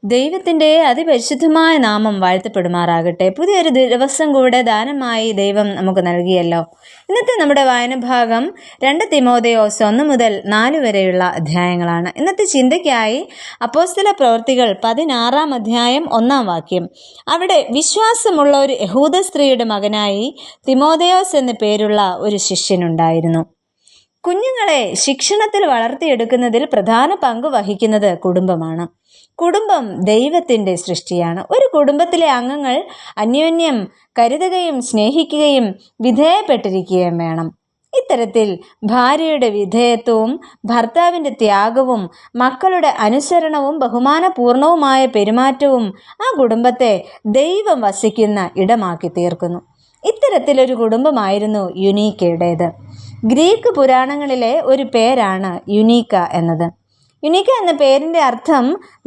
ദൈവത്തിൻ്റെ അതിപരിശുദ്ധമായ നാമം വാഴ്ത്തപ്പെടുമാറാകട്ടെ. പുതിയൊരു ദിവസം കൂടെ ദാനമായി ദൈവം നമുക്ക് നൽകിയല്ലോ. ഇന്നത്തെ നമ്മുടെ വായനഭാഗം 2 തിമോഥെയോസ് 1 മുതൽ 4 വരെയുള്ള അധ്യായങ്ങളാണ്. ഇന്നത്തെ ചിന്തയ്ക്കായി അപ്പോസ്തല പ്രവൃത്തികൾ 16 അധ്യായം 1 വാക്യം. അവിടെ വിശ്വാസമുള്ള ഒരു യഹൂദ സ്ത്രീയുടെ മകനായി തിമോഥെയോസ് എന്നു പേരുള്ള ഒരു ശിഷ്യനുണ്ടായിരുന്നു. കുഞ്ഞുങ്ങളെ ശിക്ഷണത്തിൽ വളർത്തിയെടുക്കുന്നതിൽ പ്രധാന പങ്ക് വഹിക്കുന്നത് കുടുംബമാണ്. കുടുംബം ദൈവത്തിൻ്റെ സൃഷ്ടിയാണ്. ഒരു കുടുംബത്തിലെ അംഗങ്ങൾ അന്യോന്യം കരുതുകയും സ്നേഹിക്കുകയും വിധേയപ്പെട്ടിരിക്കുകയും വേണം. ഇത്തരത്തിൽ ഭാര്യയുടെ വിധേയത്വവും ഭർത്താവിൻ്റെ ത്യാഗവും മക്കളുടെ അനുസരണവും ബഹുമാനപൂർണവുമായ പെരുമാറ്റവും ആ കുടുംബത്തെ ദൈവം വസിക്കുന്ന ഇടമാക്കി തീർക്കുന്നു. ഇത്തരത്തിലൊരു കുടുംബമായിരുന്നു യുനീക്കയുടേത്. ഗ്രീക്ക് പുരാണങ്ങളിലെ ഒരു പേരാണ് യുനീക്ക എന്നത്. യുനീക്ക എന്ന പേരിൻ്റെ അർത്ഥം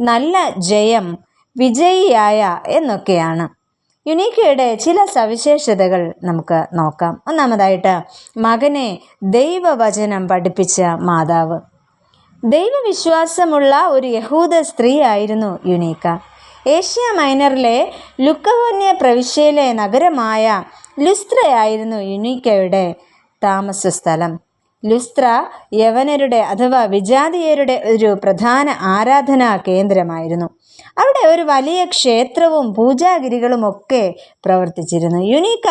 നല്ല ജയം, വിജയിയായ എന്നൊക്കെയാണ്. യുനീക്കയുടെ ചില സവിശേഷതകൾ നമുക്ക് നോക്കാം. ഒന്നാമതായിട്ട്, മകനെ ദൈവവചനം പഠിപ്പിച്ച മാതാവ്. ദൈവവിശ്വാസമുള്ള ഒരു യഹൂദ സ്ത്രീ ആയിരുന്നു യുനീക്ക. ഏഷ്യ മൈനറിലെ ലുക്കവോന്യ പ്രവിശ്യയിലെ നഗരമായ ലുസ്ത്രയായിരുന്നു യുനീക്കയുടെ താമസ സ്ഥലം. ലുസ്ത്ര യവനരുടെ അഥവാ വിജാതീയരുടെ ഒരു പ്രധാന ആരാധനാ കേന്ദ്രമായിരുന്നു. അവിടെ ഒരു വലിയ ക്ഷേത്രവും പൂജാഗിരികളും ഒക്കെ പ്രവർത്തിച്ചിരുന്നു. യുനീക്ക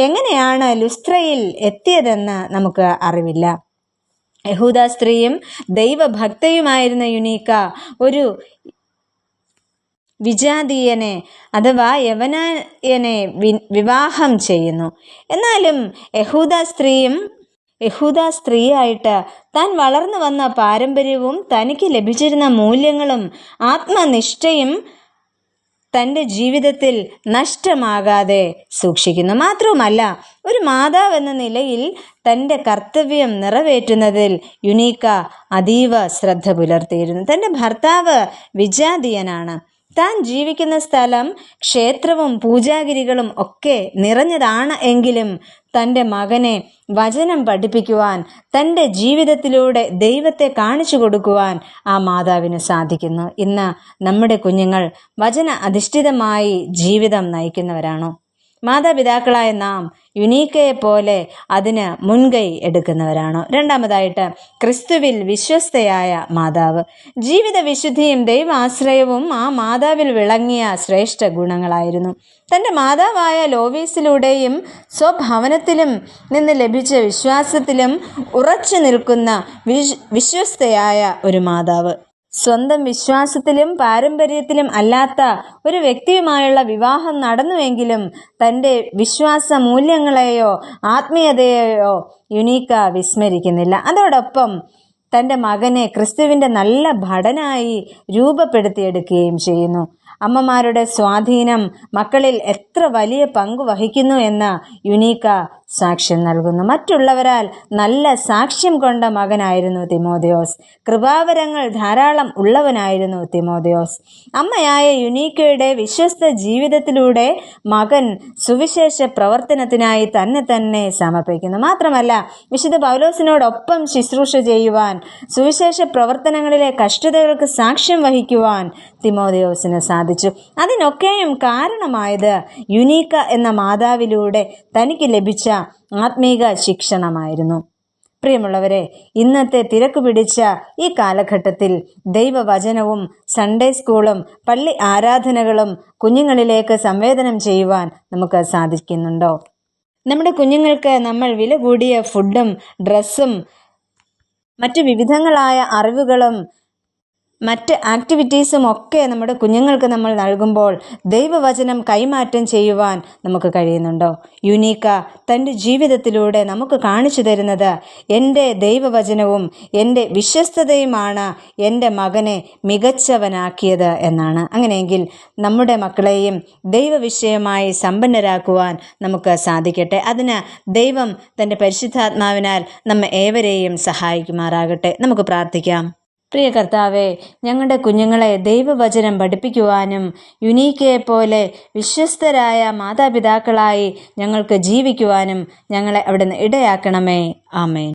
എങ്ങനെയാണ് ലുസ്ത്രയിൽ എത്തിയതെന്ന് നമുക്ക് അറിവില്ല. യഹൂദ സ്ത്രീയും ദൈവഭക്തയുമായിരുന്ന യുനീക്ക ഒരു വിജാതീയനെ അഥവാ യവനായനെ വിവാഹം ചെയ്യുന്നു. എന്നാലും യഹൂദ സ്ത്രീയായിട്ട് താൻ വളർന്നു വന്ന പാരമ്പര്യവും തനിക്ക് ലഭിച്ചിരുന്ന മൂല്യങ്ങളും ആത്മനിഷ്ഠയും തൻ്റെ ജീവിതത്തിൽ നഷ്ടമാകാതെ സൂക്ഷിക്കുന്നു. മാത്രവുമല്ല, ഒരു മാതാവ് എന്ന നിലയിൽ തൻ്റെ കർത്തവ്യം നിറവേറ്റുന്നതിൽ യുനീക്ക അതീവ ശ്രദ്ധ പുലർത്തിയിരുന്നു. തൻ്റെ ഭർത്താവ് വിജാതീയനാണ്. താൻ ജീവിക്കുന്ന സ്ഥലം ക്ഷേത്രവും പൂജാഗിരികളും ഒക്കെ നിറഞ്ഞതാണ്. എങ്കിലും തൻ്റെ മകനെ വചനം പഠിപ്പിക്കുവാൻ, തൻ്റെ ജീവിതത്തിലൂടെ ദൈവത്തെ കാണിച്ചു കൊടുക്കുവാൻ ആ മാതാവിന് സാധിക്കുന്നു. ഇന്ന് നമ്മുടെ കുഞ്ഞുങ്ങൾ വചന അധിഷ്ഠിതമായി ജീവിതം നയിക്കുന്നവരാണോ? മാതാപിതാക്കളായ നാം യുനീക്കയെ പോലെ അതിന് മുൻകൈ എടുക്കുന്നവരാണോ? രണ്ടാമതായിട്ട്, ക്രിസ്തുവിൽ വിശ്വസ്തയായ മാതാവ്. ജീവിത വിശുദ്ധിയും ദൈവാശ്രയവും ആ മാതാവിൽ വിളങ്ങിയ ശ്രേഷ്ഠ ഗുണങ്ങളായിരുന്നു. തൻ്റെ മാതാവായ ലോവീസിലൂടെയും സ്വഭവനത്തിലും നിന്ന് ലഭിച്ച വിശ്വാസത്തിലും ഉറച്ചു നിൽക്കുന്ന വിശ്വസ്തയായ ഒരു മാതാവ്. സ്വന്തം വിശ്വാസത്തിലും പാരമ്പര്യത്തിലും അല്ലാത്ത ഒരു വ്യക്തിയുമായുള്ള വിവാഹം നടന്നുവെങ്കിലും തൻ്റെ വിശ്വാസ മൂല്യങ്ങളെയോ ആത്മീയതയെയോ യുനീക്ക വിസ്മരിക്കുന്നില്ല. അതോടൊപ്പം തൻ്റെ മകനെ ക്രിസ്തുവിൻ്റെ നല്ല ഭടനായി രൂപപ്പെടുത്തിയെടുക്കുകയും ചെയ്യുന്നു. അമ്മമാരുടെ സ്വാധീനം മക്കളിൽ എത്ര വലിയ പങ്ക് വഹിക്കുന്നു എന്ന് യുനീക്ക സാക്ഷ്യം നൽകുന്നു. മറ്റുള്ളവരാൽ നല്ല സാക്ഷ്യം കൊണ്ട മകനായിരുന്നു തിമോഥെയോസ്. കൃപാവരങ്ങൾ ധാരാളം ഉള്ളവനായിരുന്നു തിമോഥെയോസ്. അമ്മയായ യുനീക്കയുടെ വിശ്വസ്ത ജീവിതത്തിലൂടെ മകൻ സുവിശേഷ പ്രവർത്തനത്തിനായി തന്നെ സമർപ്പിക്കുന്നു. മാത്രമല്ല, വിശുദ്ധ പൗലോസിനോടൊപ്പം ശുശ്രൂഷ ചെയ്യുവാൻ, സുവിശേഷ പ്രവർത്തനങ്ങളിലെ കഷ്ടതകൾക്ക് സാക്ഷ്യം വഹിക്കുവാൻ തിമോഥെയോസിന് സാധിച്ചു. അതിനൊക്കെയും കാരണമായത് യുനീക്ക എന്ന മാതാവിലൂടെ തനിക്ക് ലഭിച്ച ആത്മീക ശിക്ഷണമായിരുന്നു. പ്രിയമുള്ളവരെ, ഇന്നത്തെ തിരക്ക് പിടിച്ച ഈ കാലഘട്ടത്തിൽ ദൈവവചനവും സൺഡേ സ്കൂളും പള്ളി ആരാധനകളും കുഞ്ഞുങ്ങളിലേക്ക് സംവേദനം ചെയ്യുവാൻ നമുക്ക് സാധിക്കുന്നുണ്ടോ? നമ്മുടെ കുഞ്ഞുങ്ങൾക്ക് നമ്മൾ വില കൂടിയ ഫുഡും ഡ്രസ്സും മറ്റു വിവിധങ്ങളായ അറിവുകളും മറ്റ് ആക്ടിവിറ്റീസും ഒക്കെ നമ്മുടെ കുഞ്ഞുങ്ങൾക്ക് നമ്മൾ നൽകുമ്പോൾ ദൈവവചനം കൈമാറ്റം ചെയ്യുവാൻ നമുക്ക് കഴിയുന്നുണ്ടോ? യുനീക്ക തൻ്റെ ജീവിതത്തിലൂടെ നമുക്ക് കാണിച്ചു തരുന്നത് എൻ്റെ ദൈവവചനവും എൻ്റെ വിശ്വസ്തതയുമാണ് എൻ്റെ മകനെ മികച്ചവനാക്കിയത് എന്നാണ്. അങ്ങനെയെങ്കിൽ നമ്മുടെ മക്കളെയും ദൈവവിഷയമായി സമ്പന്നരാക്കുവാൻ നമുക്ക് സാധിക്കട്ടെ. അതിന് ദൈവം തൻ്റെ പരിശുദ്ധാത്മാവിനാൽ നമ്മെ ഏവരെയും സഹായിക്കുമാറാകട്ടെ. നമുക്ക് പ്രാർത്ഥിക്കാം. പ്രിയ കർത്താവേ, ഞങ്ങളുടെ കുഞ്ഞുങ്ങളെ ദൈവവചനം പഠിപ്പിക്കുവാനും യുനീക്കയെ പോലെ വിശ്വസ്തരായ മാതാപിതാക്കളായി ഞങ്ങൾക്ക് ജീവിക്കുവാനും ഞങ്ങളെ അവിടുന്ന് ഇടയാക്കണമേ. ആമേൻ.